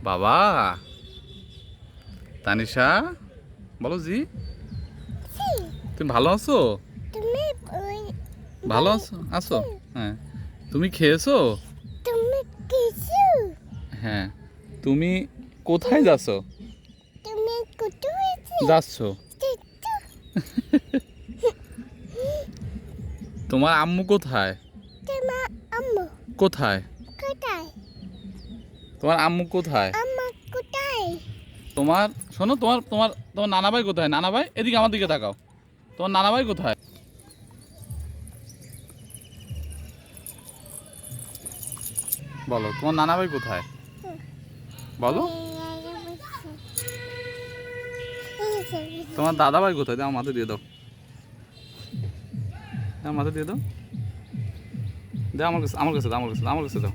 বাবা তানিশা বলো জি। তুমি ভালো আছো? তুমি ভালো আছো আছো? হ্যাঁ। তুমি খেয়েছো? তুমি কিছু হ্যাঁ। তুমি কোথায় যাচ্ছ? তুমি কোথায় যাচ্ছ? তোমার আম্মু কোথায়? তোমার আম্মু কোথায়? কোথায়? তোমার আম্মু কোথায়? আম্মা কোথায়? তোমার শোনো, তোমার তোমার তোমার নানা ভাই কোথায়? নানা ভাই এদিকে আমার দিকে তাকাও। তোমার নানা ভাই কোথায়? বলো তোমার নানা ভাই কোথায়? বলো। তোমার দাদা ভাই কোথায়? দাও মাথা দিয়ে দাও। দাও মাথা দিয়ে দাও। দাও আমার কাছে, আমার কাছে দাও, আমার কাছে দাও, আমার কাছে দাও।